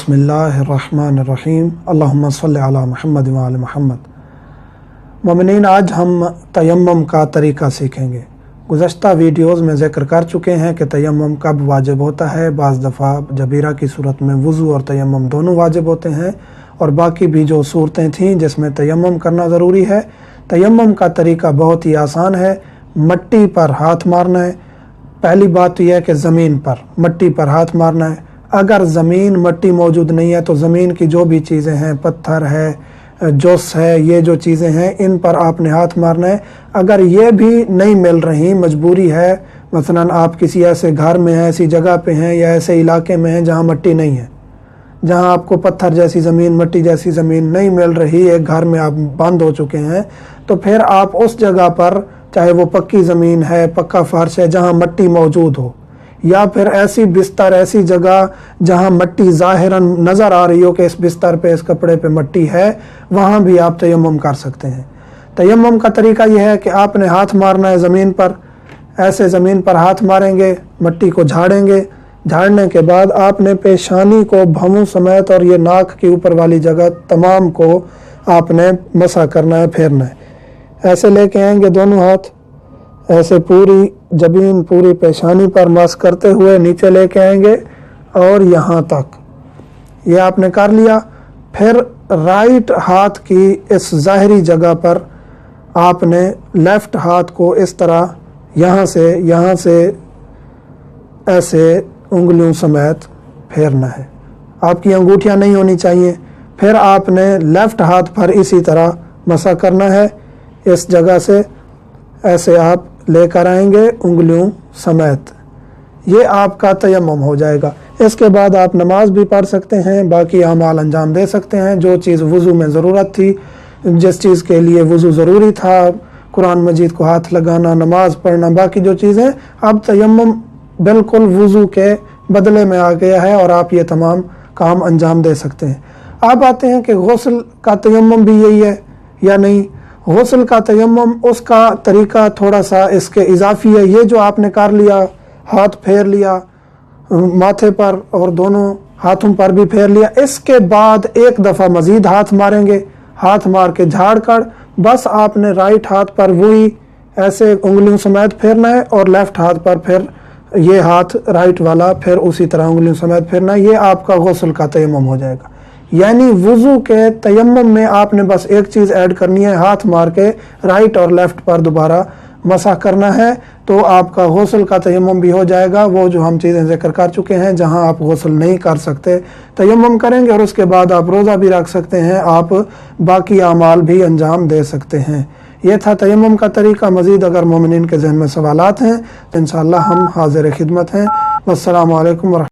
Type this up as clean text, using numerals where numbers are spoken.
बिस्मिल्लाहिर्रहमानिर्रहीम अल्लाहुम्मा सल्लि अला मुहम्मद व आले मुहम्मद। मोमिनीन, आज हम तयम्मुम का तरीका सीखेंगे। गुज़श्ता वीडियोस में ज़िक्र कर चुके हैं कि तयम्मुम कब वाजिब होता है। बाज़ दफ़ा जबीरा की सूरत में वज़ू और तयम्मुम दोनों वाजिब होते हैं, और बाकी भी जो सूरतें थीं जिसमें तयम्मुम करना ज़रूरी है। तयम्मुम का तरीका बहुत ही आसान है। मट्टी पर हाथ मारना है। पहली बात तो यह है कि ज़मीन पर मट्टी पर हाथ मारना है। अगर ज़मीन मट्टी मौजूद नहीं है तो ज़मीन की जो भी चीज़ें हैं, पत्थर है, जोस है, ये जो चीज़ें हैं इन पर आपने हाथ मारना है। अगर ये भी नहीं मिल रही, मजबूरी है, मसलन आप किसी ऐसे घर में हैं, ऐसी जगह पे हैं या ऐसे इलाके में हैं जहाँ मट्टी नहीं है, जहाँ आपको पत्थर जैसी ज़मीन, मट्टी जैसी ज़मीन नहीं मिल रही, एक घर में आप बंद हो चुके हैं, तो फिर आप उस जगह पर, चाहे वो पक्की ज़मीन है, पक्का फर्श है, जहाँ मट्टी मौजूद हो, या फिर ऐसी बिस्तर, ऐसी जगह जहाँ मट्टी ज़ाहिरन नज़र आ रही हो कि इस बिस्तर पे, इस कपड़े पे मट्टी है, वहाँ भी आप तयम्मुम कर सकते हैं। तयम्मुम का तरीका यह है कि आपने हाथ मारना है ज़मीन पर। ऐसे ज़मीन पर हाथ मारेंगे, मट्टी को झाड़ेंगे। झाड़ने के बाद आपने पेशानी को, भंवों समेत और ये नाक के ऊपर वाली जगह तमाम को आपने मसा करना है, फेरना है। ऐसे लेके आएंगे दोनों हाथ, ऐसे पूरी जबीन, पूरी पेशानी पर मस करते हुए नीचे लेके आएंगे और यहाँ तक ये आपने कर लिया। फिर राइट हाथ की इस ज़ाहिरी जगह पर आपने लेफ़्ट हाथ को इस तरह यहाँ से ऐसे उंगलियों समेत फेरना है। आपकी अंगूठियाँ नहीं होनी चाहिए। फिर आपने लेफ़्ट हाथ पर इसी तरह मसा करना है, इस जगह से ऐसे आप लेकर आएंगे उंगलियों समेत। ये आपका तयम्मुम हो जाएगा। इसके बाद आप नमाज भी पढ़ सकते हैं, बाकी अमाल अंजाम दे सकते हैं। जो चीज़ वज़ू में ज़रूरत थी, जिस चीज़ के लिए वज़ू ज़रूरी था, कुरान मजीद को हाथ लगाना, नमाज पढ़ना, बाकी जो चीज़ें, अब तयम्मुम बिल्कुल वज़ू के बदले में आ गया है और आप ये तमाम काम अंजाम दे सकते हैं। अब आते हैं कि गुस्ल का तयम्मुम भी यही है या नहीं। गुस्ल का तयम्मुम, उसका तरीका थोड़ा सा इसके इजाफी है। ये जो आपने कर लिया, हाथ फेर लिया माथे पर और दोनों हाथों पर भी फेर लिया, इसके बाद एक दफ़ा मज़ीद हाथ मारेंगे। हाथ मार के झाड़ कर बस आपने राइट हाथ पर वही ऐसे उंगलियों समेत फेरना है, और लेफ़्ट हाथ पर फिर ये हाथ राइट वाला फिर उसी तरह उंगलियों समेत फेरना है। ये आपका गुस्ल का तयम्मुम हो जाएगा। यानी वज़ू के तयम्मुम में आपने बस एक चीज़ ऐड करनी है, हाथ मार के राइट और लेफ़्ट पर दोबारा मसा करना है, तो आपका गुस्ल का तयम्मुम भी हो जाएगा। वो जो हम चीज़ें ज़िक्र कर चुके हैं, जहां आप गुस्ल नहीं कर सकते, तयम्मुम करेंगे और उसके बाद आप रोज़ा भी रख सकते हैं, आप बाकी अमाल भी अंजाम दे सकते हैं। ये था तयम्मुम का तरीका। मज़ीद अगर मोमिनीन के ज़हन में सवालात हैं तो इंशाअल्लाह हम हाज़िर खिदमत हैं। वस्सलामु अलैकुम।